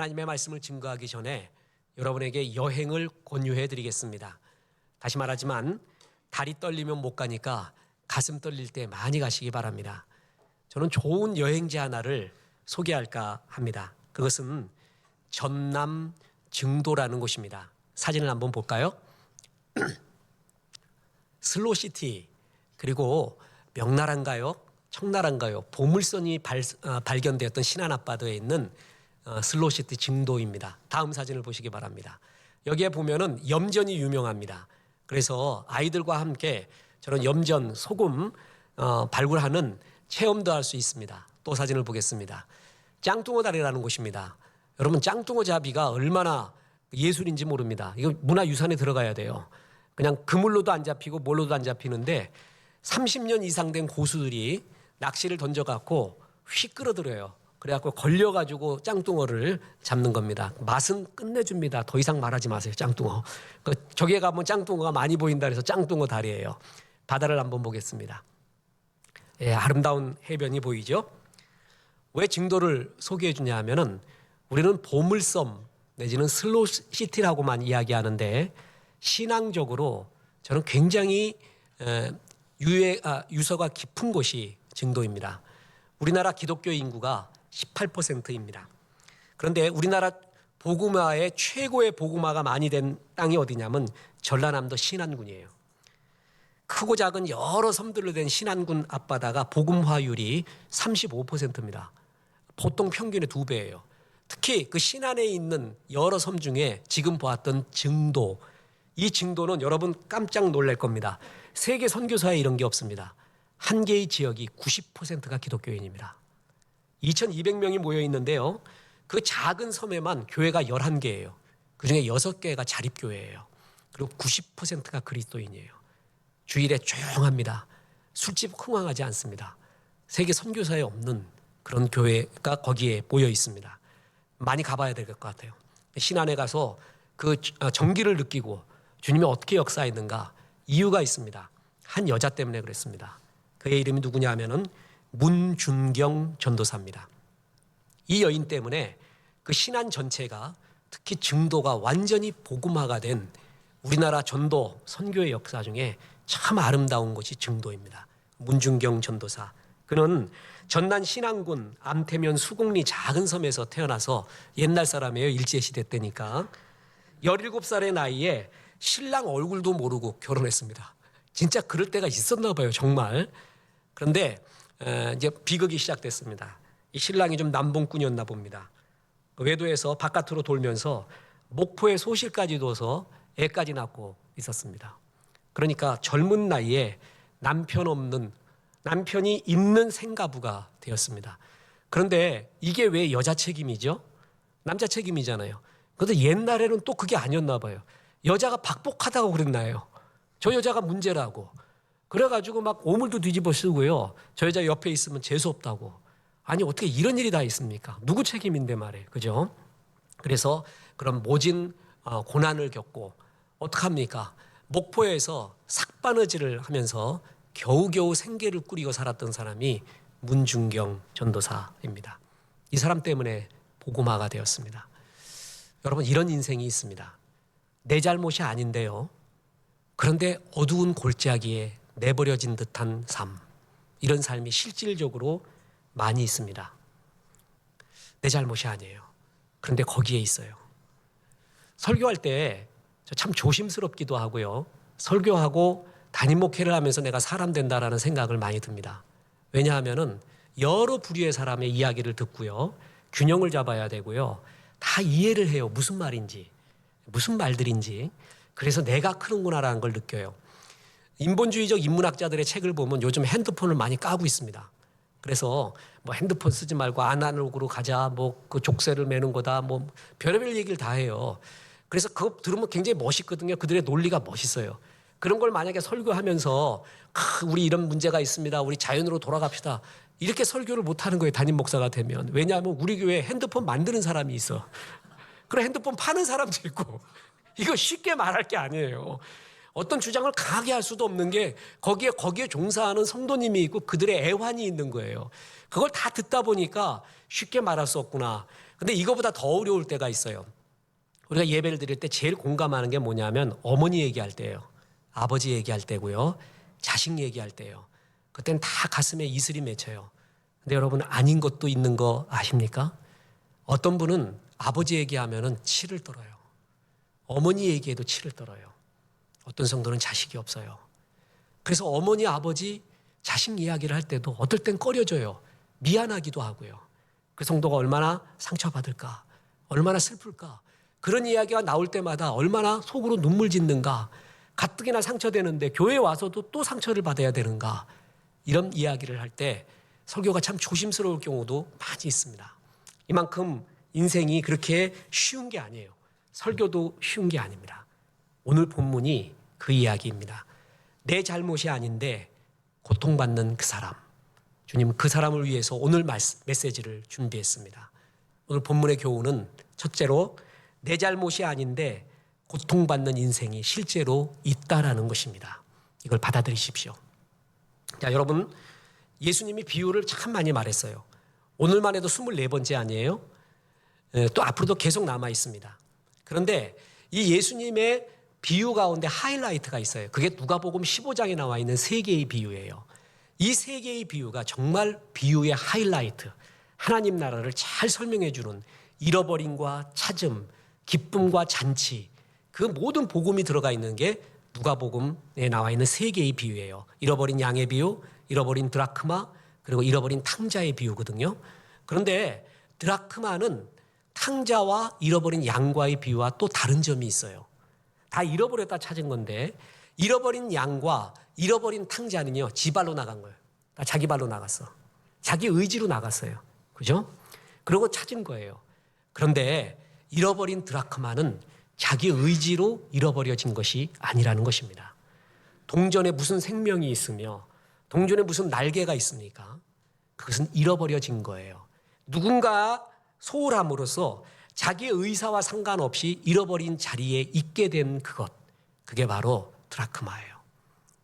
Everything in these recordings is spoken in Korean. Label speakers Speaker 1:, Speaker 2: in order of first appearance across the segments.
Speaker 1: 하나님의 말씀을 증거하기 전에 여러분에게 여행을 권유해 드리겠습니다. 다시 말하지만 다리 떨리면 못 가니까 가슴 떨릴 때 많이 가시기 바랍니다. 저는 좋은 여행지 하나를 소개할까 합니다. 그것은 전남 증도라는 곳입니다. 사진을 한번 볼까요? 슬로시티, 그리고 명나라인가요? 청나라인가요? 보물선이 발견되었던 신안 앞바다에 있는 슬로시티 증도입니다. 다음 사진을 보시기 바랍니다. 여기에 보면은 염전이 유명합니다. 그래서 아이들과 함께 저런 염전, 소금 발굴하는 체험도 할 수 있습니다. 또 사진을 보겠습니다. 짱뚱어 다리라는 곳입니다. 여러분, 짱뚱어 잡이가 얼마나 예술인지 모릅니다. 이거 문화유산에 들어가야 돼요. 그냥 그물로도 안 잡히고 뭘로도 안 잡히는데 30년 이상 된 고수들이 낚시를 던져갖고 휙 끌어들여요. 그래갖고 걸려가지고 짱뚱어를 잡는 겁니다. 맛은 끝내줍니다. 더 이상 말하지 마세요, 짱뚱어. 저기에 가면 짱뚱어가 많이 보인다 그래서 짱뚱어 다리예요. 바다를 한번 보겠습니다. 예, 아름다운 해변이 보이죠? 왜 증도를 소개해 주냐 하면은 우리는 보물섬 내지는 슬로시티라고만 이야기하는데 신앙적으로 저는 굉장히 유서가 깊은 곳이 증도입니다. 우리나라 기독교 인구가 18%입니다. 그런데 우리나라 복음화의 최고의 복음화가 많이 된 땅이 어디냐면 전라남도 신안군이에요. 크고 작은 여러 섬들로 된 신안군 앞바다가 복음화율이 35%입니다. 보통 평균의 2배예요. 특히 그 신안에 있는 여러 섬 중에 지금 보았던 증도, 이 증도는 여러분 깜짝 놀랄 겁니다. 세계 선교사에 이런 게 없습니다. 한 개의 지역이 90%가 기독교인입니다. 2,200명이 모여 있는데요. 그 작은 섬에만 교회가 11개예요. 그중에 6개가 자립교회예요. 그리고 90%가 그리스도인이에요. 주일에 조용합니다. 술집 흥황하지 않습니다. 세계 선교사에 없는 그런 교회가 거기에 모여 있습니다. 많이 가봐야 될 것 같아요. 신안에 가서 그 정기를 느끼고 주님이 어떻게 역사했는가 이유가 있습니다. 한 여자 때문에 그랬습니다. 그의 이름이 누구냐 하면은 문준경 전도사입니다. 이 여인 때문에 그 신안 전체가 특히 증도가 완전히 복음화가 된 우리나라 전도 선교의 역사 중에 참 아름다운 곳이 증도입니다. 문준경 전도사. 그는 전남 신안군 암태면 수곡리 작은 섬에서 태어나서 옛날 사람이에요. 일제시대 때니까. 17살의 나이에 신랑 얼굴도 모르고 결혼했습니다. 진짜 그럴 때가 있었나 봐요. 정말. 그런데 이제 비극이 시작됐습니다. 이 신랑이 좀 남봉꾼이었나 봅니다. 외도에서 바깥으로 돌면서 목포에 소실까지 둬서 애까지 낳고 있었습니다. 그러니까 젊은 나이에 남편이 있는 생가부가 되었습니다. 그런데 이게 왜 여자 책임이죠? 남자 책임이잖아요. 그런데 옛날에는 또 그게 아니었나 봐요. 여자가 박복하다고 그랬나요? 저 여자가 문제라고. 그래가지고 막 오물도 뒤집어 쓰고요. 저 여자 옆에 있으면 재수없다고. 아니 어떻게 이런 일이 다 있습니까? 누구 책임인데 말이에요. 그죠? 그래서 그런 모진 고난을 겪고 어떡합니까? 목포에서 삭바느질을 하면서 겨우겨우 생계를 꾸리고 살았던 사람이 문준경 전도사입니다. 이 사람 때문에 복음화가 되었습니다. 여러분, 이런 인생이 있습니다. 내 잘못이 아닌데요. 그런데 어두운 골짜기에 내버려진 듯한 삶, 이런 삶이 실질적으로 많이 있습니다. 내 잘못이 아니에요. 그런데 거기에 있어요. 설교할 때 참 조심스럽기도 하고요. 설교하고 담임 목회를 하면서 내가 사람 된다라는 생각을 많이 듭니다. 왜냐하면은 여러 부류의 사람의 이야기를 듣고요. 균형을 잡아야 되고요. 다 이해를 해요. 무슨 말인지, 무슨 말들인지. 그래서 내가 크는구나라는 걸 느껴요. 인본주의적 인문학자들의 책을 보면 요즘 핸드폰을 많이 까고 있습니다. 그래서 뭐 핸드폰 쓰지 말고 아날로그로 가자, 뭐 그 족쇄를 매는 거다, 뭐 별의별 얘기를 다 해요. 그래서 그거 들으면 굉장히 멋있거든요. 그들의 논리가 멋있어요. 그런 걸 만약에 설교하면서 우리 이런 문제가 있습니다. 우리 자연으로 돌아갑시다. 이렇게 설교를 못하는 거예요. 담임 목사가 되면. 왜냐하면 우리 교회에 핸드폰 만드는 사람이 있어. 그리고 핸드폰 파는 사람도 있고. 이거 쉽게 말할 게 아니에요. 어떤 주장을 강하게 할 수도 없는 게 거기에 종사하는 성도님이 있고 그들의 애환이 있는 거예요. 그걸 다 듣다 보니까 쉽게 말할 수 없구나. 근데 이거보다 더 어려울 때가 있어요. 우리가 예배를 드릴 때 제일 공감하는 게 뭐냐면 어머니 얘기할 때예요. 아버지 얘기할 때고요. 자식 얘기할 때예요. 그때는 다 가슴에 이슬이 맺혀요. 근데 여러분 아닌 것도 있는 거 아십니까? 어떤 분은 아버지 얘기하면은 치를 떨어요. 어머니 얘기해도 치를 떨어요. 어떤 성도는 자식이 없어요. 그래서 어머니, 아버지, 자식 이야기를 할 때도 어떨 땐 꺼려져요. 미안하기도 하고요. 그 성도가 얼마나 상처받을까, 얼마나 슬플까. 그런 이야기가 나올 때마다 얼마나 속으로 눈물 짓는가. 가뜩이나 상처되는데 교회에 와서도 또 상처를 받아야 되는가. 이런 이야기를 할 때 설교가 참 조심스러울 경우도 많이 있습니다. 이만큼 인생이 그렇게 쉬운 게 아니에요. 설교도 쉬운 게 아닙니다. 오늘 본문이 그 이야기입니다. 내 잘못이 아닌데 고통받는 그 사람. 주님 그 사람을 위해서 오늘 메시지를 준비했습니다. 오늘 본문의 교훈은 첫째로 내 잘못이 아닌데 고통받는 인생이 실제로 있다라는 것입니다. 이걸 받아들이십시오. 자, 여러분 예수님이 비유를 참 많이 말했어요. 오늘만 해도 24번째 아니에요? 또 앞으로도 계속 남아 있습니다. 그런데 이 예수님의 비유 가운데 하이라이트가 있어요. 그게 누가복음 15장에 나와 있는 3개의 비유예요. 이 3개의 비유가 정말 비유의 하이라이트, 하나님 나라를 잘 설명해 주는 잃어버림과 찾음, 기쁨과 잔치, 그 모든 복음이 들어가 있는 게 누가복음에 나와 있는 3개의 비유예요. 잃어버린 양의 비유, 잃어버린 드라크마, 그리고 잃어버린 탕자의 비유거든요. 그런데 드라크마는 탕자와 잃어버린 양과의 비유와 또 다른 점이 있어요. 다 잃어버렸다 찾은 건데 잃어버린 양과 잃어버린 탕자는요 지발로 나간 거예요. 다 자기 발로 나갔어. 자기 의지로 나갔어요. 그죠? 그러고 찾은 거예요. 그런데 잃어버린 드라크마는 자기 의지로 잃어버려진 것이 아니라는 것입니다. 동전에 무슨 생명이 있으며 동전에 무슨 날개가 있습니까? 그것은 잃어버려진 거예요. 누군가 소홀함으로써 자기 의사와 상관없이 잃어버린 자리에 있게 된 그것, 그게 바로 드라크마예요.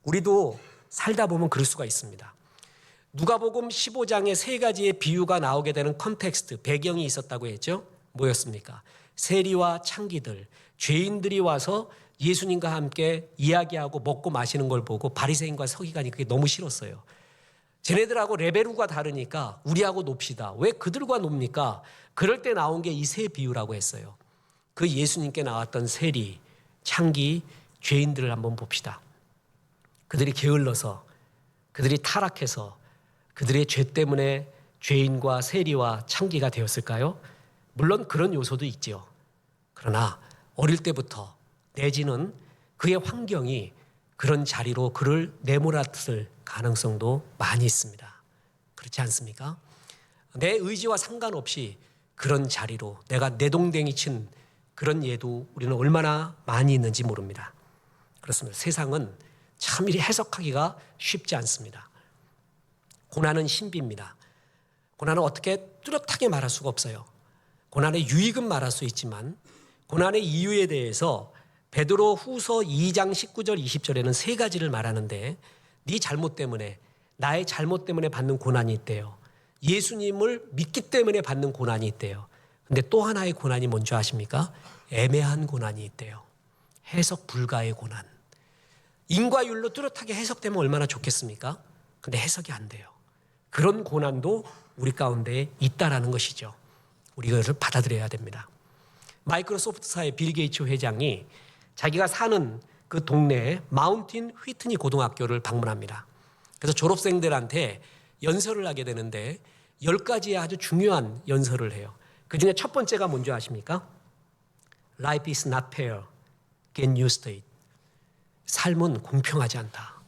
Speaker 1: 우리도 살다 보면 그럴 수가 있습니다. 누가복음 15장에 3가지의 비유가 나오게 되는 컨텍스트, 배경이 있었다고 했죠. 뭐였습니까? 세리와 창기들, 죄인들이 와서 예수님과 함께 이야기하고 먹고 마시는 걸 보고 바리새인과 서기관이 그게 너무 싫었어요. 쟤네들하고 레벨우가 다르니까 우리하고 놉시다. 왜 그들과 놉니까? 그럴 때 나온 게 이 3 비유라고 했어요. 그 예수님께 나왔던 세리, 창기, 죄인들을 한번 봅시다. 그들이 게을러서, 그들이 타락해서, 그들의 죄 때문에 죄인과 세리와 창기가 되었을까요? 물론 그런 요소도 있죠. 그러나 어릴 때부터 내지는 그의 환경이 그런 자리로 그를 내몰았을 가능성도 많이 있습니다. 그렇지 않습니까? 내 의지와 상관없이 그런 자리로 내가 내동댕이 친 그런 예도 우리는 얼마나 많이 있는지 모릅니다. 그렇습니다. 세상은 참 이리 해석하기가 쉽지 않습니다. 고난은 신비입니다. 고난은 어떻게 뚜렷하게 말할 수가 없어요. 고난의 유익은 말할 수 있지만 고난의 이유에 대해서 베드로 후서 2장 19절 20절에는 3가지를 말하는데 네 잘못 때문에, 나의 잘못 때문에 받는 고난이 있대요. 예수님을 믿기 때문에 받는 고난이 있대요. 근데 또 하나의 고난이 뭔지 아십니까? 애매한 고난이 있대요. 해석 불가의 고난. 인과율로 뚜렷하게 해석되면 얼마나 좋겠습니까? 근데 해석이 안 돼요. 그런 고난도 우리 가운데 있다라는 것이죠. 우리가 그것을 받아들여야 됩니다. 마이크로소프트사의 빌 게이츠 회장이 자기가 사는 그 동네에 마운틴 휘트니 고등학교를 방문합니다. 그래서 졸업생들한테 연설을 하게 되는데 10가지의 아주 중요한 연설을 해요. 그중에 첫 번째가 뭔지 아십니까? Life is not fair. Get used to it. 삶은 공평하지 않다.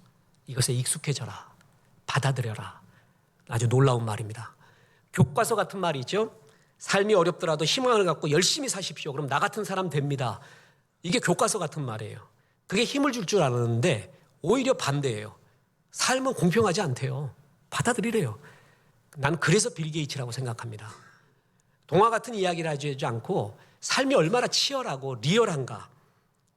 Speaker 1: 이것에 익숙해져라. 받아들여라. 아주 놀라운 말입니다. 교과서 같은 말이죠. 삶이 어렵더라도 희망을 갖고 열심히 사십시오. 그럼 나 같은 사람 됩니다. 이게 교과서 같은 말이에요. 그게 힘을 줄 줄 알았는데 오히려 반대예요. 삶은 공평하지 않대요. 받아들이래요. 난 그래서 빌 게이츠라고 생각합니다. 동화 같은 이야기를 하지 않고 삶이 얼마나 치열하고 리얼한가,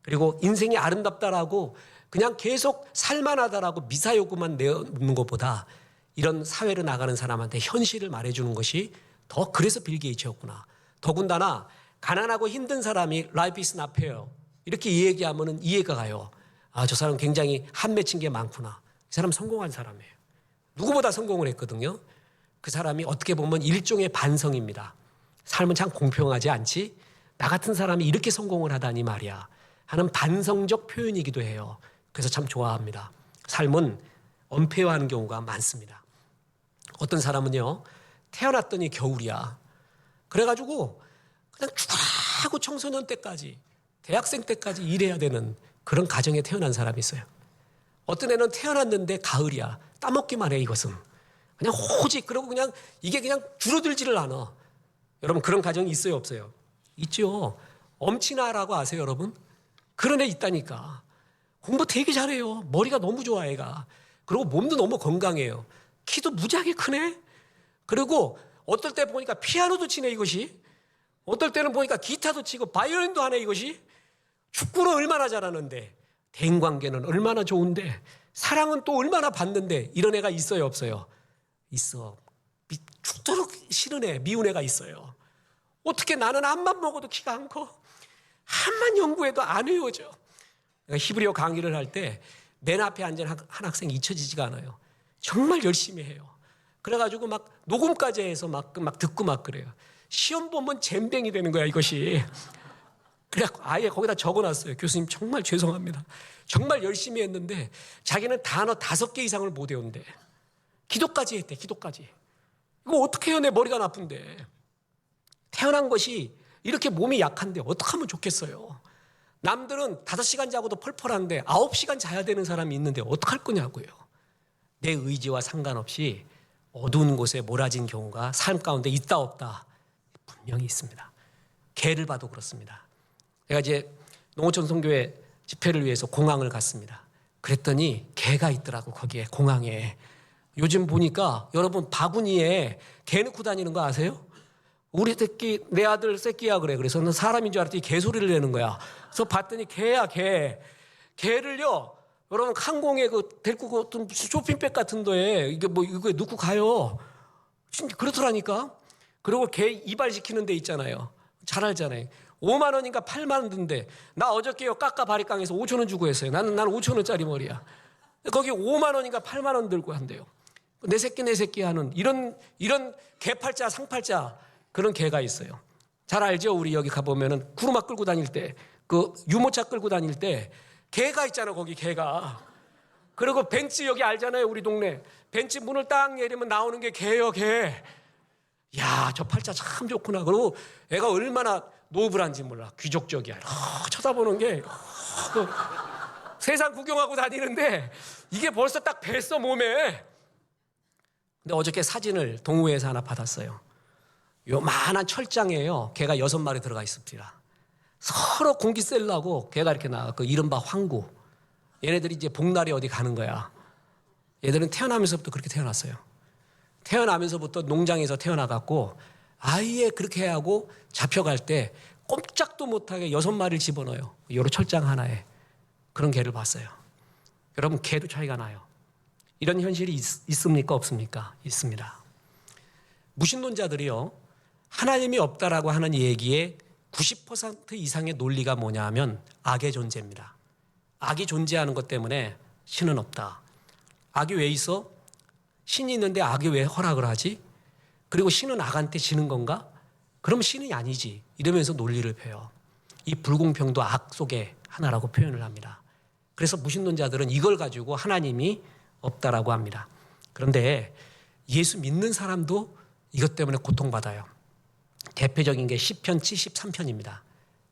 Speaker 1: 그리고 인생이 아름답다라고 그냥 계속 살만하다라고 미사여구만 내놓는 것보다 이런 사회로 나가는 사람한테 현실을 말해주는 것이 더, 그래서 빌 게이츠였구나, 더군다나 가난하고 힘든 사람이 life is not fair 이렇게 얘기하면은 이해가 가요. 아, 저 사람 굉장히 한 맺힌 게 많구나. 이 사람 성공한 사람이에요. 누구보다 성공을 했거든요. 그 사람이 어떻게 보면 일종의 반성입니다. 삶은 참 공평하지 않지? 나 같은 사람이 이렇게 성공을 하다니 말이야 하는 반성적 표현이기도 해요. 그래서 참 좋아합니다. 삶은 언페어하는 경우가 많습니다. 어떤 사람은요, 태어났더니 겨울이야. 그래가지고 그냥 죽으라고 청소년 때까지, 대학생 때까지 일해야 되는 그런 가정에 태어난 사람이 있어요. 어떤 애는 태어났는데 가을이야. 따먹기만 해, 이것은. 그냥 오직 그러고 그냥 이게 그냥 줄어들지를 않아. 여러분 그런 가정이 있어요, 없어요? 있죠. 엄친아라고 아세요, 여러분? 그런 애 있다니까. 공부 되게 잘해요. 머리가 너무 좋아, 애가. 그리고 몸도 너무 건강해요. 키도 무지하게 크네. 그리고 어떨 때 보니까 피아노도 치네, 이것이. 어떨 때는 보니까 기타도 치고 바이올린도 하네, 이것이. 축구는 얼마나 잘하는데, 대인관계는 얼마나 좋은데, 사랑은 또 얼마나 받는데, 이런 애가 있어요, 없어요? 있어. 죽도록 싫은 애, 미운 애가 있어요. 어떻게 나는 암만 먹어도 키가 안 커? 암만 연구해도 안 외워져. 내가 히브리어 강의를 할 때 맨 앞에 앉은 한 학생이 잊혀지지가 않아요. 정말 열심히 해요. 그래가지고 막 녹음까지 해서 막 듣고 막 그래요. 시험 보면 잼뱅이 되는 거야, 이것이. 그래갖고 아예 거기다 적어놨어요. 교수님 정말 죄송합니다. 정말 열심히 했는데 자기는 단어 5개 이상을 못 외운대. 기도까지 했대, 기도까지. 이거 어떻게 해요, 내 머리가 나쁜데. 태어난 것이 이렇게 몸이 약한데 어떻게 하면 좋겠어요. 남들은 5시간 자고도 펄펄한데 9시간 자야 되는 사람이 있는데 어떡할 거냐고요. 내 의지와 상관없이 어두운 곳에 몰아진 경우가 삶 가운데 있다 없다 분명히 있습니다. 개를 봐도 그렇습니다. 제가 이제 농어촌 선교회 집회를 위해서 공항을 갔습니다. 그랬더니 개가 있더라고, 거기에 공항에. 요즘 보니까 여러분 바구니에 개 넣고 다니는 거 아세요? 우리 새끼, 내 아들 새끼야 그래. 그래서 는 사람인 줄 알았더니 개소리를 내는 거야. 그래서 봤더니 개야, 개. 개를요, 여러분 항공에 데리고 어떤 쇼핑백 같은 데에 이게 이거 넣고 가요. 그렇더라니까. 그리고 개 이발시키는 데 있잖아요. 잘 알잖아요. 5만 원인가 8만 원 든데, 나 어저께요 깎아 바리깡에서 5천 원 주고 했어요. 나는 5천 원짜리 머리야. 거기 5만 원인가 8만 원 들고 한대요. 내 새끼 하는 이런 개팔자 상팔자 그런 개가 있어요. 잘 알죠? 우리 여기 가보면은 구루마 끌고 다닐 때, 그 유모차 끌고 다닐 때 개가 있잖아, 거기 개가. 그리고 벤츠 여기 알잖아요, 우리 동네. 벤츠 문을 딱 내리면 나오는 게 개요, 개. 야, 저 팔자 참 좋구나. 그리고 애가 얼마나 노블한지 몰라. 귀족적이야. 쳐다보는 게. 세상 구경하고 다니는데 이게 벌써 딱 뱄어, 몸에. 근데 어저께 사진을 동호회에서 하나 받았어요. 요만한 철장이에요. 개가 6마리 들어가 있습니다. 서로 공기 쐬려고 개가 이렇게 나가고, 이른바 황구. 얘네들이 이제 복날이 어디 가는 거야. 얘들은 태어나면서부터 그렇게 태어났어요. 태어나면서부터 농장에서 태어나갖고 아예 그렇게 하고 잡혀갈 때 꼼짝도 못하게 6마리를 집어넣어요. 요런 철장 하나에. 그런 개를 봤어요. 여러분, 개도 차이가 나요. 이런 현실이 있습니까, 없습니까? 있습니다. 무신론자들이요, 하나님이 없다라고 하는 얘기에 90% 이상의 논리가 뭐냐 하면 악의 존재입니다. 악이 존재하는 것 때문에 신은 없다. 악이 왜 있어? 신이 있는데 악이 왜 허락을 하지? 그리고 신은 악한테 지는 건가? 그럼 신이 아니지. 이러면서 논리를 펴요. 이 불공평도 악 속의 하나라고 표현을 합니다. 그래서 무신론자들은 이걸 가지고 하나님이 없다라고 합니다. 그런데 예수 믿는 사람도 이것 때문에 고통받아요. 대표적인 게 시편 73편입니다.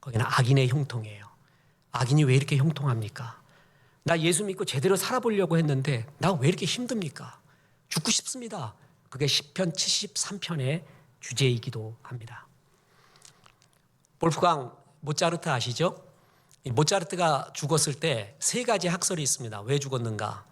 Speaker 1: 거기는 악인의 형통이에요. 악인이 왜 이렇게 형통합니까? 나 예수 믿고 제대로 살아보려고 했는데 나 왜 이렇게 힘듭니까? 죽고 싶습니다. 그게 시편 73편의 주제이기도 합니다. 볼프강 모차르트 아시죠? 이 모차르트가 죽었을 때 3가지 학설이 있습니다. 왜 죽었는가?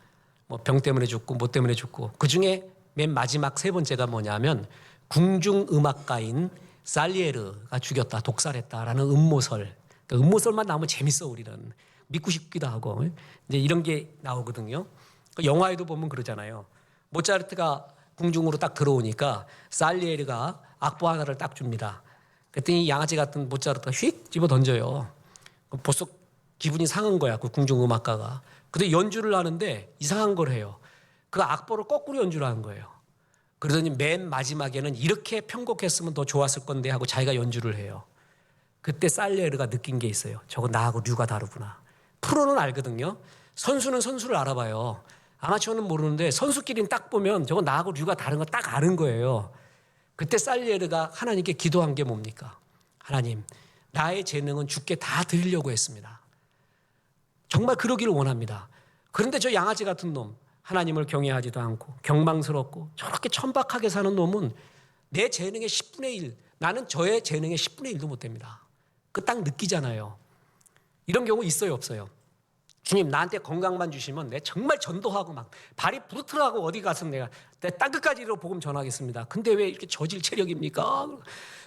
Speaker 1: 병 때문에 죽고 뭐 때문에 죽고. 그중에 맨 마지막 3번째가 뭐냐면 궁중음악가인 살리에르가 죽였다, 독살했다라는 음모설. 그러니까 음모설만 나오면 재밌어, 우리는. 믿고 싶기도 하고. 이제 이런 게 나오거든요. 영화에도 보면 그러잖아요. 모차르트가 궁중으로 딱 들어오니까 살리에르가 악보 하나를 딱 줍니다. 그랬더니 양아치 같은 모짜르트가 휙 집어 던져요. 벌써 기분이 상한 거야, 그 궁중음악가가. 근데 연주를 하는데 이상한 걸 해요. 그 악보를 거꾸로 연주를 하는 거예요. 그러더니 맨 마지막에는 이렇게 편곡했으면 더 좋았을 건데 하고 자기가 연주를 해요. 그때 살리에르가 느낀 게 있어요. 저거 나하고 류가 다르구나. 프로는 알거든요. 선수는 선수를 알아봐요. 아마추어는 모르는데 선수끼리는 딱 보면 저거 나하고 류가 다른 거 딱 아는 거예요. 그때 살리에르가 하나님께 기도한 게 뭡니까? 하나님, 나의 재능은 주께 다 드리려고 했습니다. 정말 그러기를 원합니다. 그런데 저 양아치 같은 놈, 하나님을 경외하지도 않고 경망스럽고 저렇게 천박하게 사는 놈은 내 재능의 10분의 1, 나는 저의 재능의 10분의 1도 못 됩니다. 그 딱 느끼잖아요. 이런 경우 있어요, 없어요? 주님, 나한테 건강만 주시면 내가 정말 전도하고 막 발이 부르트하고 어디 가서 내가 땅끝까지 이로 복음 전하겠습니다. 근데 왜 이렇게 저질 체력입니까?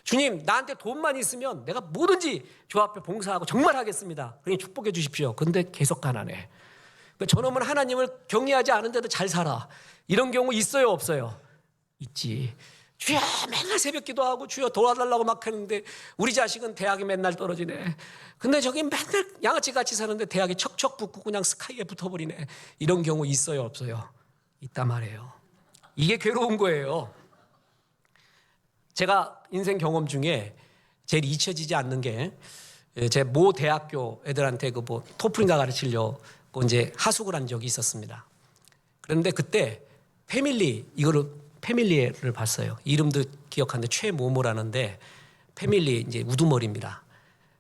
Speaker 1: 주님, 나한테 돈만 있으면 내가 뭐든지 주 앞에 봉사하고 정말 하겠습니다. 그러니 축복해 주십시오. 근데 계속 가난해. 저놈은 하나님을 경외하지 않은데도 잘 살아. 이런 경우 있어요, 없어요? 있지. 주여, 맨날 새벽 기도하고 주여 도와달라고 막 하는데 우리 자식은 대학에 맨날 떨어지네. 근데 저기 맨날 양아치 같이 사는데 대학에 척척 붙고 그냥 스카이에 붙어버리네. 이런 경우 있어요, 없어요? 있단 말이에요. 이게 괴로운 거예요. 제가 인생 경험 중에 제일 잊혀지지 않는 게 제 모 대학교 애들한테 그 뭐 토플인가 가르치려고 이제 하숙을 한 적이 있었습니다. 그런데 그때 패밀리를 봤어요. 이름도 기억하는데 최모모라는데 패밀리 이제 우두머리입니다.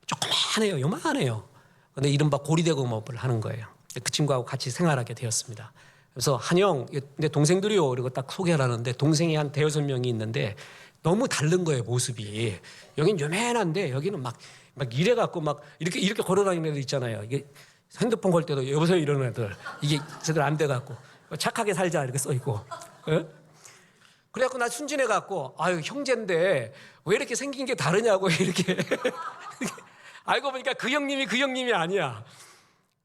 Speaker 1: 조그만해요, 요만해요. 근데 이른바 고리대공업을 하는 거예요. 그 친구하고 같이 생활하게 되었습니다. 그래서 한영, 내 동생들이요. 그리고 딱 소개를 하는데 동생이 한 대여섯 명이 있는데 너무 다른 거예요, 모습이. 여긴 요만한데 여기는 막 이래갖고 막 이렇게 걸어다니는 애들 있잖아요. 이게 핸드폰 걸 때도 여보세요 이러는 애들. 이게 제대로 안 돼갖고 착하게 살자 이렇게 써있고. 예? 그래갖고 나 순진해갖고 아유 형제인데 왜 이렇게 생긴 게 다르냐고 이렇게. 알고 보니까 그 형님이 아니야.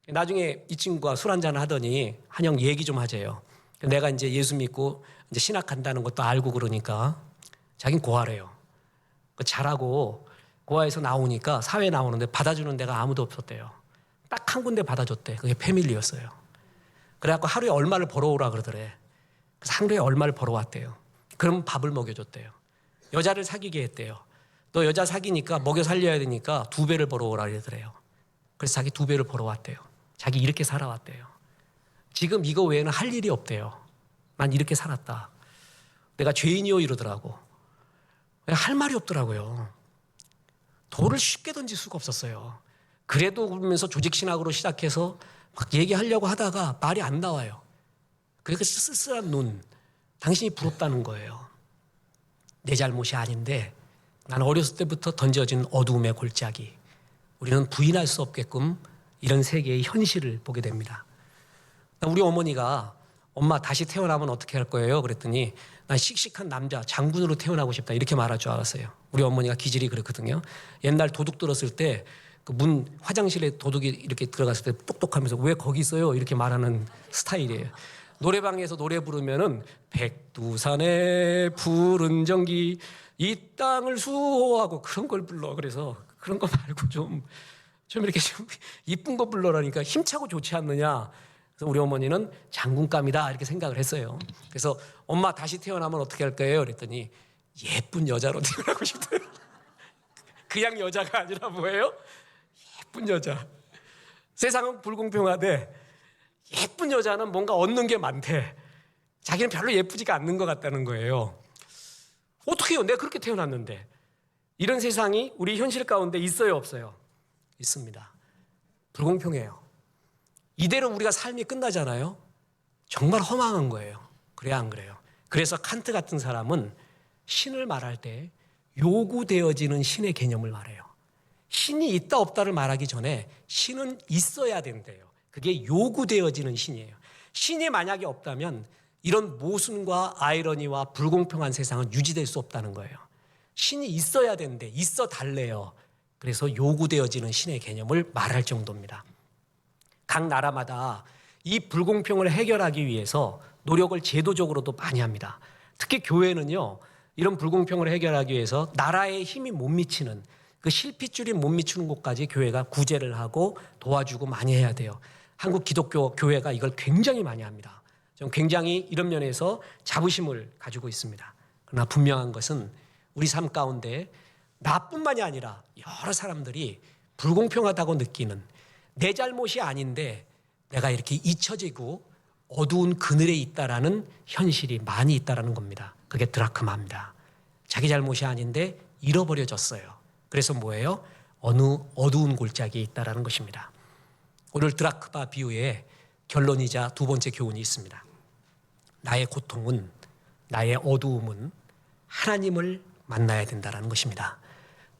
Speaker 1: 나중에 이 친구가 술 한잔 하더니 한영 얘기 좀 하재요. 내가 이제 예수 믿고 이제 신학 간다는 것도 알고 그러니까 자긴 고아래요. 잘하고 고아에서 나오니까 사회 나오는데 받아주는 데가 아무도 없었대요. 딱 한 군데 받아줬대. 그게 패밀리였어요. 그래갖고 하루에 얼마를 벌어오라 그러더래. 그래서 하루에 얼마를 벌어왔대요. 그럼 밥을 먹여줬대요. 여자를 사귀게 했대요. 너 여자 사귀니까 먹여 살려야 되니까 2배를 벌어오라 그러더래요. 그래서 자기 2배를 벌어왔대요. 자기 이렇게 살아왔대요. 지금 이거 외에는 할 일이 없대요. 난 이렇게 살았다. 내가 죄인이요 이러더라고. 할 말이 없더라고요. 돌을 쉽게 던질 수가 없었어요. 그래도 그러면서 조직신학으로 시작해서 막 얘기하려고 하다가 말이 안 나와요. 그러니까 쓸쓸한 눈. 당신이 부럽다는 거예요. 내 잘못이 아닌데 난 어렸을 때부터 던져진 어두움의 골짜기. 우리는 부인할 수 없게끔 이런 세계의 현실을 보게 됩니다. 우리 어머니가 엄마 다시 태어나면 어떻게 할 거예요? 그랬더니 난 씩씩한 남자 장군으로 태어나고 싶다 이렇게 말할 줄 알았어요. 우리 어머니가 기질이 그렇거든요. 옛날 도둑 들었을 때 그 문 화장실에 도둑이 이렇게 들어갔을 때 똑똑하면서 왜 거기 있어요? 이렇게 말하는 스타일이에요. 노래방에서 노래 부르면은 백두산의 푸른 전기 이 땅을 수호하고 그런 걸 불러. 그래서 그런 거 말고 좀 이렇게 좀 이쁜 거 불러라니까 힘차고 좋지 않느냐. 그래서 우리 어머니는 장군감이다 이렇게 생각을 했어요. 그래서 엄마 다시 태어나면 어떻게 할 거예요? 그랬더니 예쁜 여자로 태어나고 싶대요. 그냥 여자가 아니라 뭐예요? 예쁜 여자. 세상은 불공평하대. 예쁜 여자는 뭔가 얻는 게 많대. 자기는 별로 예쁘지가 않는 것 같다는 거예요. 어떻게 해요? 내가 그렇게 태어났는데. 이런 세상이 우리 현실 가운데 있어요, 없어요? 있습니다. 불공평해요. 이대로 우리가 삶이 끝나잖아요. 정말 허망한 거예요. 그래야 안 그래요? 그래서 칸트 같은 사람은 신을 말할 때 요구되어지는 신의 개념을 말해요. 신이 있다 없다를 말하기 전에 신은 있어야 된대요. 그게 요구되어지는 신이에요. 신이 만약에 없다면 이런 모순과 아이러니와 불공평한 세상은 유지될 수 없다는 거예요. 신이 있어야 되는데 있어 달래요. 그래서 요구되어지는 신의 개념을 말할 정도입니다. 각 나라마다 이 불공평을 해결하기 위해서 노력을 제도적으로도 많이 합니다. 특히 교회는요, 이런 불공평을 해결하기 위해서 나라의 힘이 못 미치는 그 실핏줄이 못 미치는 곳까지 교회가 구제를 하고 도와주고 많이 해야 돼요. 한국 기독교 교회가 이걸 굉장히 많이 합니다. 좀 굉장히 이런 면에서 자부심을 가지고 있습니다. 그러나 분명한 것은 우리 삶 가운데 나뿐만이 아니라 여러 사람들이 불공평하다고 느끼는 내 잘못이 아닌데 내가 이렇게 잊혀지고 어두운 그늘에 있다라는 현실이 많이 있다라는 겁니다. 그게 드라크마입니다. 자기 잘못이 아닌데 잃어버려졌어요. 그래서 뭐예요? 어느 어두운 골짜기에 있다라는 것입니다. 오늘 드라크마 비유의 결론이자 두 번째 교훈이 있습니다. 나의 고통은, 나의 어두움은 하나님을 만나야 된다라는 것입니다.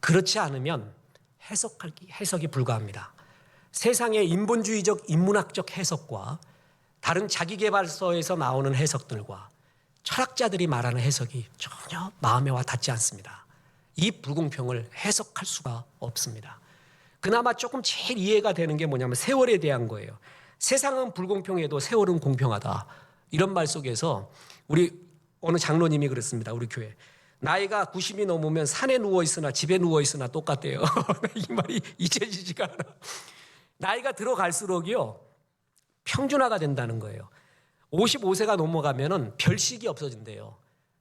Speaker 1: 그렇지 않으면 해석이 불가합니다. 세상의 인본주의적 인문학적 해석과 다른 자기계발서에서 나오는 해석들과 철학자들이 말하는 해석이 전혀 마음에 와 닿지 않습니다. 이 불공평을 해석할 수가 없습니다. 그나마 조금 제일 이해가 되는 게 뭐냐면 세월에 대한 거예요. 세상은 불공평해도 세월은 공평하다. 이런 말 속에서 우리 어느 장로님이 그랬습니다. 우리 교회. 나이가 90이 넘으면 산에 누워있으나 집에 누워있으나 똑같대요. 이 말이 잊혀지지가 않아. 나이가 들어갈수록요 평준화가 된다는 거예요. 55세가 넘어가면은 별식이 없어진대요.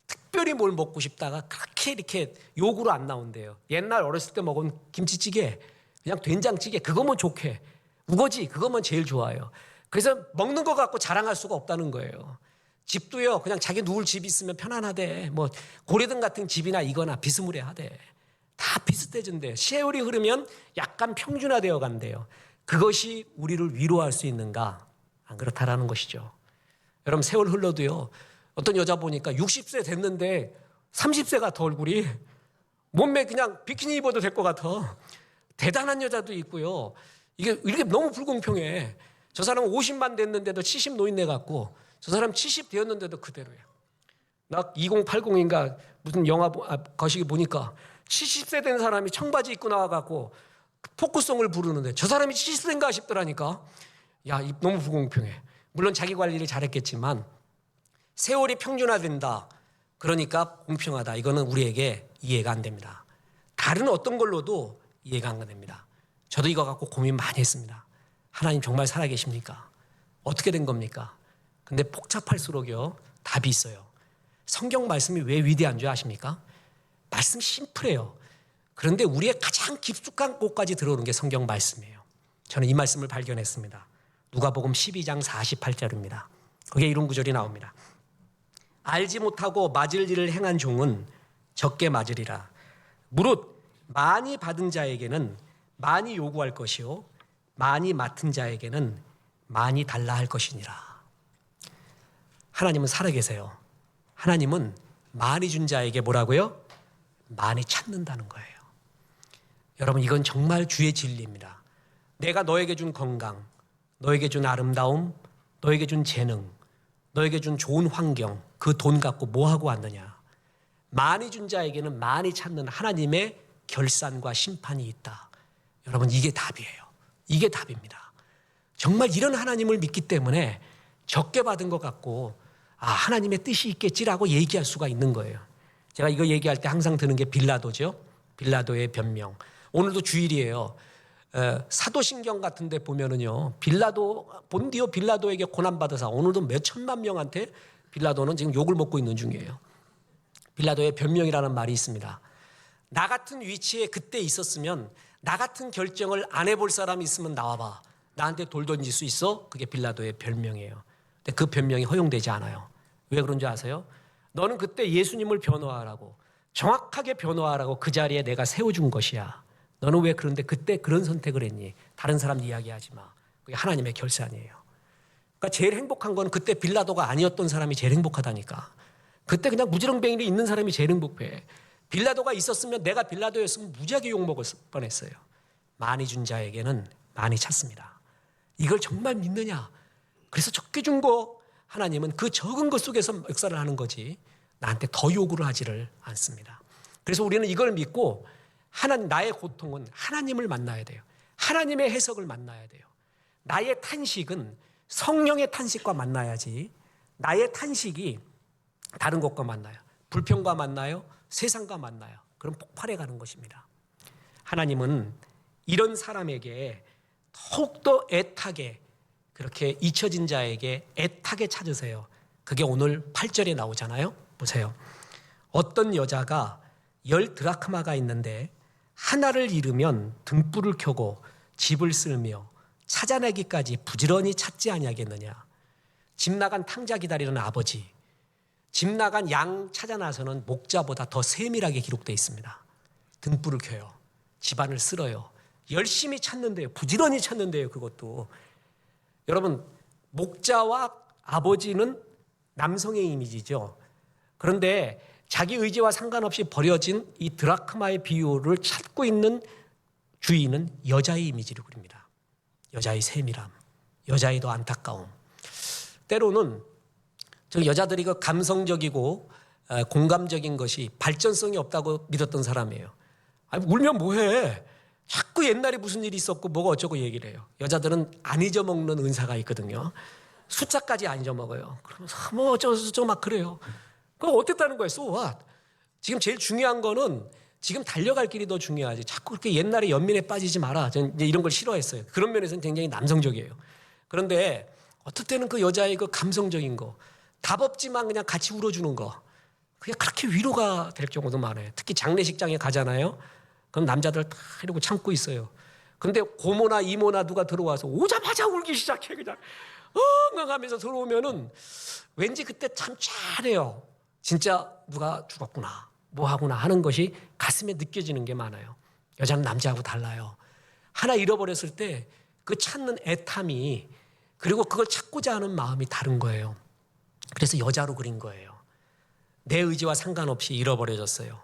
Speaker 1: 특별히 뭘 먹고 싶다가 그렇게 이렇게 욕으로 안 나온대요. 옛날 어렸을 때 먹은 김치찌개, 그냥 된장찌개 그거면 좋게. 우거지 그거면 제일 좋아요. 그래서 먹는 거 갖고 자랑할 수가 없다는 거예요. 집도요 그냥 자기 누울 집이 있으면 편안하대. 뭐 고래등 같은 집이나 이거나 비스무리하대. 다 비슷해진대요. 세월이 흐르면 약간 평준화되어 간대요. 그것이 우리를 위로할 수 있는가? 안 그렇다라는 것이죠. 여러분 세월 흘러도요 어떤 여자 보니까 60세 됐는데 30세 같아 얼굴이. 몸매 그냥 비키니 입어도 될 것 같아. 대단한 여자도 있고요. 이게 이렇게 너무 불공평해. 저 사람은 50만 됐는데도 70 노인네 같고 저 사람 70 되었는데도 그대로예요. 나 2080인가 무슨 영화 거시기 보니까 70세 된 사람이 청바지 입고 나와갖고 포크송을 부르는데 저 사람이 70세인가 싶더라니까. 야, 너무 불공평해. 물론 자기 관리를 잘했겠지만 세월이 평준화된다. 그러니까 공평하다. 이거는 우리에게 이해가 안 됩니다. 다른 어떤 걸로도 이해가 안 됩니다. 저도 이거 갖고 고민 많이 했습니다. 하나님 정말 살아계십니까? 어떻게 된 겁니까? 근데 복잡할수록요 답이 있어요. 성경 말씀이 왜 위대한 줄 아십니까? 말씀 심플해요. 그런데 우리의 가장 깊숙한 곳까지 들어오는 게 성경 말씀이에요. 저는 이 말씀을 발견했습니다. 누가복음 12장 48절입니다. 거기에 이런 구절이 나옵니다. 알지 못하고 맞을 일을 행한 종은 적게 맞으리라. 무릇 많이 받은 자에게는 많이 요구할 것이요 많이 맡은 자에게는 많이 달라 할 것이니라. 하나님은 살아계세요. 하나님은 많이 준 자에게 뭐라고요? 많이 찾는다는 거예요. 여러분 이건 정말 주의 진리입니다. 내가 너에게 준 건강, 너에게 준 아름다움, 너에게 준 재능, 너에게 준 좋은 환경, 그 돈 갖고 뭐 하고 왔느냐. 많이 준 자에게는 많이 찾는 하나님의 결산과 심판이 있다. 여러분 이게 답이에요. 이게 답입니다. 정말 이런 하나님을 믿기 때문에 적게 받은 것 같고 하나님의 뜻이 있겠지라고 얘기할 수가 있는 거예요. 제가 이거 얘기할 때 항상 드는 게 빌라도죠. 빌라도의 변명. 오늘도 주일이에요. 사도신경 같은 데 보면은요. 본디오 빌라도에게 고난받아서 오늘도 몇 천만 명한테 빌라도는 지금 욕을 먹고 있는 중이에요. 빌라도의 변명이라는 말이 있습니다. 나 같은 위치에 그때 있었으면 나 같은 결정을 안 해볼 사람이 있으면 나와봐. 나한테 돌 던질 수 있어? 그게 빌라도의 변명이에요. 근데 그 변명이 허용되지 않아요. 왜 그런 줄 아세요? 너는 그때 예수님을 변호하라고 정확하게 변호하라고 그 자리에 내가 세워준 것이야. 너는 왜 그런데 그때 그런 선택을 했니? 다른 사람 이야기하지 마. 그게 하나님의 결산이에요. 그러니까 제일 행복한 건 그때 빌라도가 아니었던 사람이 제일 행복하다니까. 그때 그냥 무지렁뱅이로 있는 사람이 제일 행복해. 빌라도가 있었으면 내가 빌라도였으면 무지하게 욕먹을 뻔했어요. 많이 준 자에게는 많이 찾습니다. 이걸 정말 믿느냐? 그래서 적게 준 거 하나님은 그 적은 것 속에서 역사를 하는 거지 나한테 더 요구를 하지를 않습니다. 그래서 우리는 이걸 믿고 나의 고통은 하나님을 만나야 돼요. 하나님의 해석을 만나야 돼요. 나의 탄식은 성령의 탄식과 만나야지 나의 탄식이 다른 것과 만나요. 불평과 만나요? 세상과 만나요? 그럼 폭발해 가는 것입니다. 하나님은 이런 사람에게 더욱더 애타게, 그렇게 잊혀진 자에게 애타게 찾으세요. 그게 오늘 8절에 나오잖아요. 보세요. 어떤 여자가 10드라크마가 있는데 하나를 잃으면 등불을 켜고 집을 쓸며 찾아내기까지 부지런히 찾지 아니하겠느냐. 집 나간 탕자 기다리는 아버지, 집 나간 양 찾아 나서는 목자보다 더 세밀하게 기록되어 있습니다. 등불을 켜요. 집안을 쓸어요. 열심히 찾는데요. 부지런히 찾는데요. 그것도. 여러분, 목자와 아버지는 남성의 이미지죠. 그런데 자기 의지와 상관없이 버려진 이 드라크마의 비율을 찾고 있는 주인은 여자의 이미지를 그립니다. 여자의 세밀함, 여자의 더 안타까움. 때로는 저 여자들이 그 감성적이고 공감적인 것이 발전성이 없다고 믿었던 사람이에요. 아니, 울면 뭐해? 자꾸 옛날에 무슨 일이 있었고 뭐가 어쩌고 얘기를 해요. 여자들은 안 잊어먹는 은사가 있거든요. 숫자까지 안 잊어먹어요. 그러면서 뭐 어쩌고 막 그래요. 그럼 어땠다는 거예요? So what? 지금 제일 중요한 거는 지금 달려갈 길이 더 중요하지. 자꾸 그렇게 옛날에 연민에 빠지지 마라. 저는 이제 이런 걸 싫어했어요. 그런 면에서는 굉장히 남성적이에요. 그런데 어떨 때는 그 여자의 그 감성적인 거, 답 없지만 그냥 같이 울어주는 거, 그게 그렇게 위로가 될 경우도 많아요. 특히 장례식장에 가잖아요. 그럼 남자들 다 이러고 참고 있어요. 근데 고모나 이모나 누가 들어와서 오자마자 울기 시작해. 그냥 엉엉하면서 들어오면은 왠지 그때 참 잘해요. 진짜 누가 죽었구나, 뭐 하구나 하는 것이 가슴에 느껴지는 게 많아요. 여자는 남자하고 달라요. 하나 잃어버렸을 때 그 찾는 애탐이, 그리고 그걸 찾고자 하는 마음이 다른 거예요. 그래서 여자로 그린 거예요. 내 의지와 상관없이 잃어버려졌어요.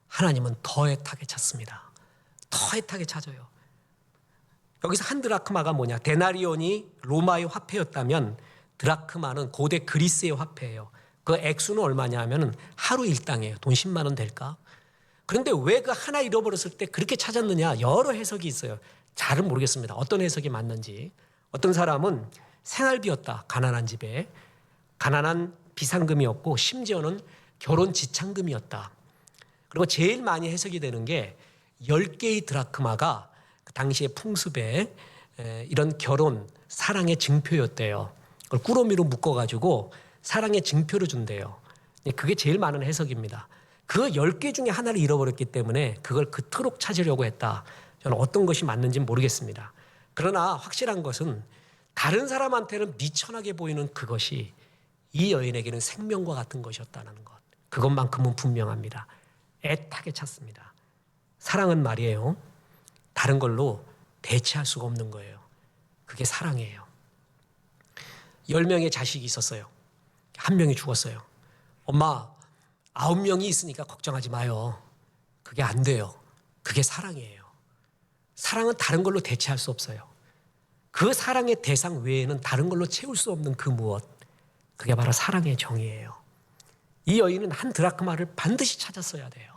Speaker 1: 하나님은 더 애타게 찾습니다. 더 애타게 찾아요. 여기서 한 드라크마가 뭐냐? 데나리온이 로마의 화폐였다면 드라크마는 고대 그리스의 화폐예요. 그 액수는 얼마냐 하면 하루 일당이에요. 돈 10만 원 될까? 그런데 왜 그 하나 잃어버렸을 때 그렇게 찾았느냐? 여러 해석이 있어요. 잘은 모르겠습니다. 어떤 해석이 맞는지. 어떤 사람은 생활비였다. 가난한 집에. 가난한 비상금이었고 심지어는 결혼 지참금이었다. 그리고 제일 많이 해석이 되는 게 10개의 드라크마가 그 당시의 풍습에 이런 결혼, 사랑의 증표였대요. 그걸 꾸러미로 묶어가지고 사랑의 증표를 준대요. 그게 제일 많은 해석입니다. 그 10개 중에 하나를 잃어버렸기 때문에 그걸 그토록 찾으려고 했다. 저는 어떤 것이 맞는지는 모르겠습니다. 그러나 확실한 것은 다른 사람한테는 미천하게 보이는 그것이 이 여인에게는 생명과 같은 것이었다는 것. 그것만큼은 분명합니다. 애타게 찾습니다. 사랑은 말이에요. 다른 걸로 대체할 수가 없는 거예요. 그게 사랑이에요. 10명의 자식이 있었어요. 한 명이 죽었어요. 엄마, 9명이 있으니까 걱정하지 마요. 그게 안 돼요. 그게 사랑이에요. 사랑은 다른 걸로 대체할 수 없어요. 그 사랑의 대상 외에는 다른 걸로 채울 수 없는 그 무엇. 그게 바로 사랑의 정의예요. 이 여인은 한 드라크마를 반드시 찾았어야 돼요.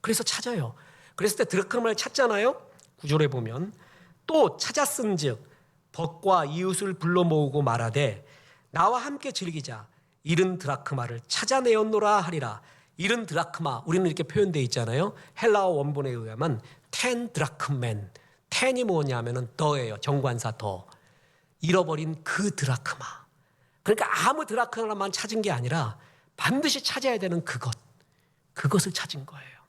Speaker 1: 그래서 찾아요. 그랬을 때 드라크마를 찾잖아요. 구절에 보면 또 찾았은즉 벗과 이웃을 불러 모으고 말하되 나와 함께 즐기자. 잃은 드라크마를 찾아내었노라 하리라. 잃은 드라크마, 우리는 이렇게 표현되어 있잖아요. 헬라어 원본에 의하면 10 드라크맨. 10이 뭐냐면은 더예요. 정관사 더. 잃어버린 그 드라크마. 그러니까 아무 드라크마만 찾은 게 아니라 반드시 찾아야 되는 그것을 찾은 거예요.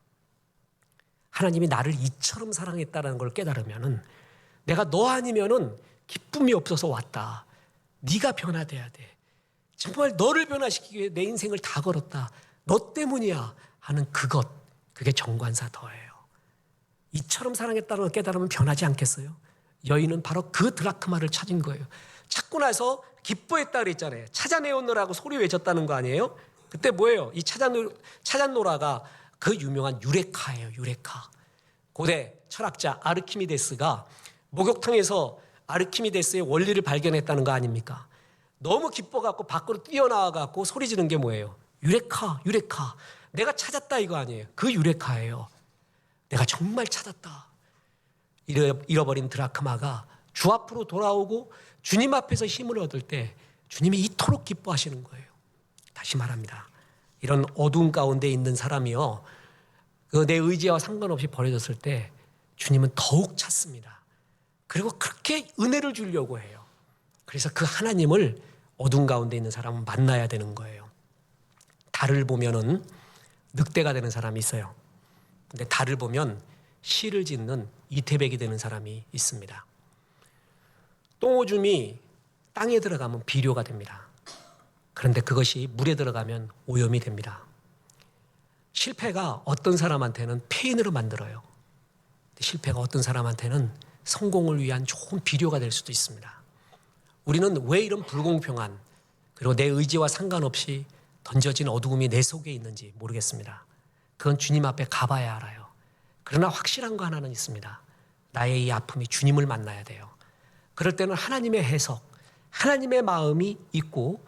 Speaker 1: 하나님이 나를 이처럼 사랑했다는 걸 깨달으면은 내가 너 아니면은 기쁨이 없어서 왔다. 네가 변화돼야 돼. 정말 너를 변화시키기 위해 내 인생을 다 걸었다. 너 때문이야 하는 그게 정관사 더예요. 이처럼 사랑했다는 걸 깨달으면 변하지 않겠어요? 여인은 바로 그 드라크마를 찾은 거예요. 찾고 나서 기뻐했다 그랬잖아요. 찾아내었노라고 소리 외쳤다는 거 아니에요? 그때 뭐예요? 이 찾아노라가 그 유명한 유레카예요. 유레카. 고대 철학자 아르키미데스가 목욕탕에서 아르키미데스의 원리를 발견했다는 거 아닙니까? 너무 기뻐갖고 밖으로 뛰어나와갖고 소리 지르는 게 뭐예요? 유레카, 유레카. 내가 찾았다 이거 아니에요. 그 유레카예요. 내가 정말 찾았다. 잃어버린 드라크마가 주 앞으로 돌아오고 주님 앞에서 힘을 얻을 때 주님이 이토록 기뻐하시는 거예요. 다시 말합니다. 이런 어두운 가운데 있는 사람이요, 그 내 의지와 상관없이 버려졌을 때 주님은 더욱 찾습니다. 그리고 그렇게 은혜를 주려고 해요. 그래서 그 하나님을 어두운 가운데 있는 사람은 만나야 되는 거예요. 달을 보면은 늑대가 되는 사람이 있어요. 근데 달을 보면 실을 짓는 이태백이 되는 사람이 있습니다. 똥오줌이 땅에 들어가면 비료가 됩니다. 그런데 그것이 물에 들어가면 오염이 됩니다. 실패가 어떤 사람한테는 폐인으로 만들어요. 실패가 어떤 사람한테는 성공을 위한 좋은 비료가 될 수도 있습니다. 우리는 왜 이런 불공평한, 그리고 내 의지와 상관없이 던져진 어두움이 내 속에 있는지 모르겠습니다. 그건 주님 앞에 가봐야 알아요. 그러나 확실한 거 하나는 있습니다. 나의 이 아픔이 주님을 만나야 돼요. 그럴 때는 하나님의 해석, 하나님의 마음이 있고,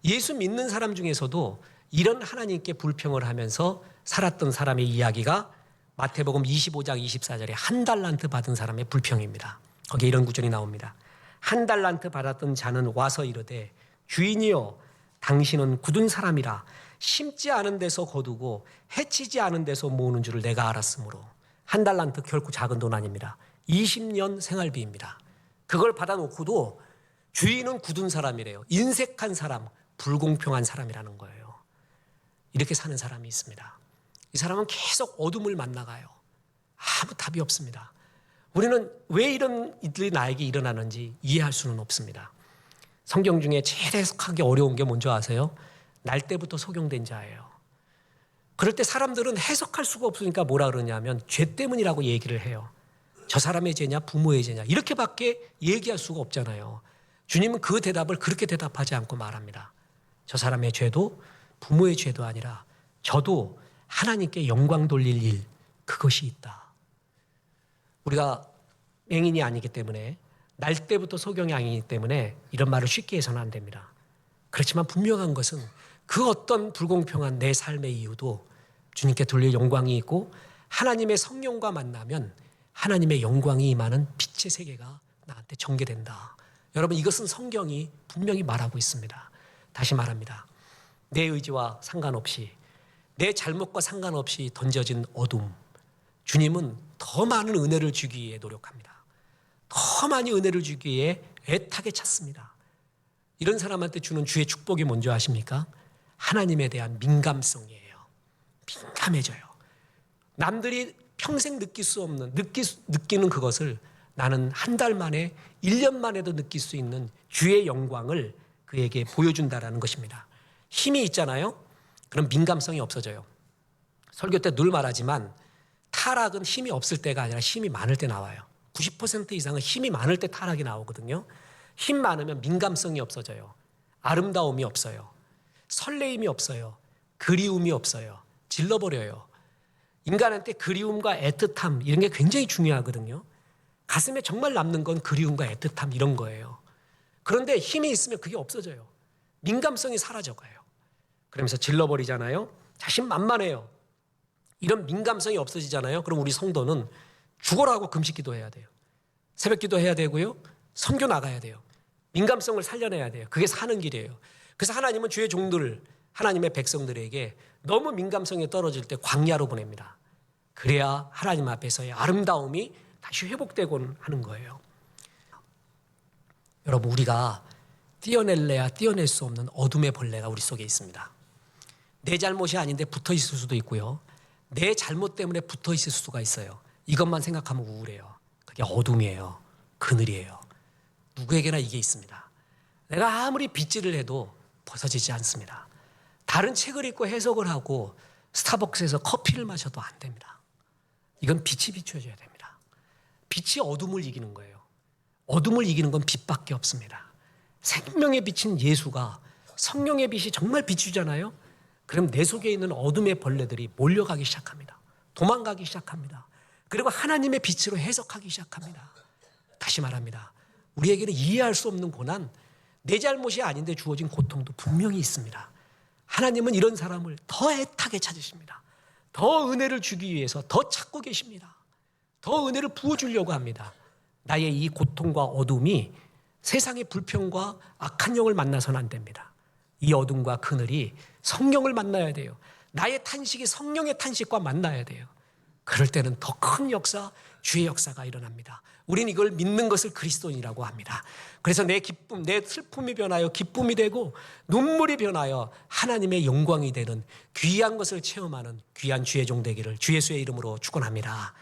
Speaker 1: 예수 믿는 사람 중에서도 이런 하나님께 불평을 하면서 살았던 사람의 이야기가 마태복음 25장 24절에 한 달란트 받은 사람의 불평입니다. 거기에 이런 구절이 나옵니다. 한 달란트 받았던 자는 와서 이르되 주인이여 당신은 굳은 사람이라 심지 않은 데서 거두고 해치지 않은 데서 모으는 줄을 내가 알았으므로. 한 달란트 결코 작은 돈 아닙니다. 20년 생활비입니다. 그걸 받아놓고도 주인은 굳은 사람이래요. 인색한 사람, 불공평한 사람이라는 거예요. 이렇게 사는 사람이 있습니다. 이 사람은 계속 어둠을 만나가요. 아무 답이 없습니다. 우리는 왜 이런 일들이 나에게 일어나는지 이해할 수는 없습니다. 성경 중에 제일 해석하기 어려운 게 뭔지 아세요? 날 때부터 속용된 자예요. 그럴 때 사람들은 해석할 수가 없으니까 뭐라 그러냐면 죄 때문이라고 얘기를 해요. 저 사람의 죄냐 부모의 죄냐 이렇게밖에 얘기할 수가 없잖아요. 주님은 그 대답을 그렇게 대답하지 않고 말합니다. 저 사람의 죄도 부모의 죄도 아니라 저도 하나님께 영광 돌릴 일, 그것이 있다. 우리가 맹인이 아니기 때문에, 날 때부터 소경이 아니기 때문에 이런 말을 쉽게 해서는 안 됩니다. 그렇지만 분명한 것은 그 어떤 불공평한 내 삶의 이유도 주님께 돌릴 영광이 있고, 하나님의 성령과 만나면 하나님의 영광이 임하는 빛의 세계가 나한테 전개된다. 여러분, 이것은 성경이 분명히 말하고 있습니다. 다시 말합니다. 내 의지와 상관없이, 내 잘못과 상관없이 던져진 어둠, 주님은 더 많은 은혜를 주기 위해 노력합니다. 더 많이 은혜를 주기 위해 애타게 찾습니다. 이런 사람한테 주는 주의 축복이 뭔지 아십니까? 하나님에 대한 민감성이에요. 민감해져요. 남들이 평생 느낄 수 없는, 느끼는 그것을 나는 한 달 만에, 1년 만에도 느낄 수 있는 주의 영광을 그에게 보여준다라는 것입니다. 힘이 있잖아요? 그럼 민감성이 없어져요. 설교 때 늘 말하지만 타락은 힘이 없을 때가 아니라 힘이 많을 때 나와요. 90% 이상은 힘이 많을 때 타락이 나오거든요. 힘 많으면 민감성이 없어져요. 아름다움이 없어요. 설레임이 없어요. 그리움이 없어요. 질러버려요. 인간한테 그리움과 애틋함 이런 게 굉장히 중요하거든요. 가슴에 정말 남는 건 그리움과 애틋함 이런 거예요. 그런데 힘이 있으면 그게 없어져요. 민감성이 사라져가요. 그러면서 질러버리잖아요. 자신만만해요. 이런 민감성이 없어지잖아요. 그럼 우리 성도는 죽어라고 금식기도 해야 돼요. 새벽기도 해야 되고요. 선교 나가야 돼요. 민감성을 살려내야 돼요. 그게 사는 길이에요. 그래서 하나님은 주의 종들, 하나님의 백성들에게 너무 민감성이 떨어질 때 광야로 보냅니다. 그래야 하나님 앞에서의 아름다움이 다시 회복되곤 하는 거예요. 여러분, 우리가 떼어낼래야 떼어낼 수 없는 어둠의 벌레가 우리 속에 있습니다. 내 잘못이 아닌데 붙어 있을 수도 있고요. 내 잘못 때문에 붙어 있을 수가 있어요. 이것만 생각하면 우울해요. 그게 어둠이에요. 그늘이에요. 누구에게나 이게 있습니다. 내가 아무리 빗질을 해도 벗어지지 않습니다. 다른 책을 읽고 해석을 하고 스타벅스에서 커피를 마셔도 안 됩니다. 이건 빛이 비춰져야 됩니다. 빛이 어둠을 이기는 거예요. 어둠을 이기는 건 빛밖에 없습니다. 생명의 빛인 예수가, 성령의 빛이 정말 비추잖아요. 그럼 내 속에 있는 어둠의 벌레들이 몰려가기 시작합니다. 도망가기 시작합니다. 그리고 하나님의 빛으로 해석하기 시작합니다. 다시 말합니다. 우리에게는 이해할 수 없는 고난, 내 잘못이 아닌데 주어진 고통도 분명히 있습니다. 하나님은 이런 사람을 더 애타게 찾으십니다. 더 은혜를 주기 위해서 더 찾고 계십니다. 더 은혜를 부어주려고 합니다. 나의 이 고통과 어둠이 세상의 불평과 악한 영을 만나서는 안 됩니다. 이 어둠과 그늘이 성령을 만나야 돼요. 나의 탄식이 성령의 탄식과 만나야 돼요. 그럴 때는 더 큰 역사, 주의 역사가 일어납니다. 우린 이걸 믿는 것을 그리스도인이라고 합니다. 그래서 내 기쁨, 내 슬픔이 변하여 기쁨이 되고 눈물이 변하여 하나님의 영광이 되는 귀한 것을 체험하는 귀한 주의 종 되기를 주 예수의 이름으로 축원합니다.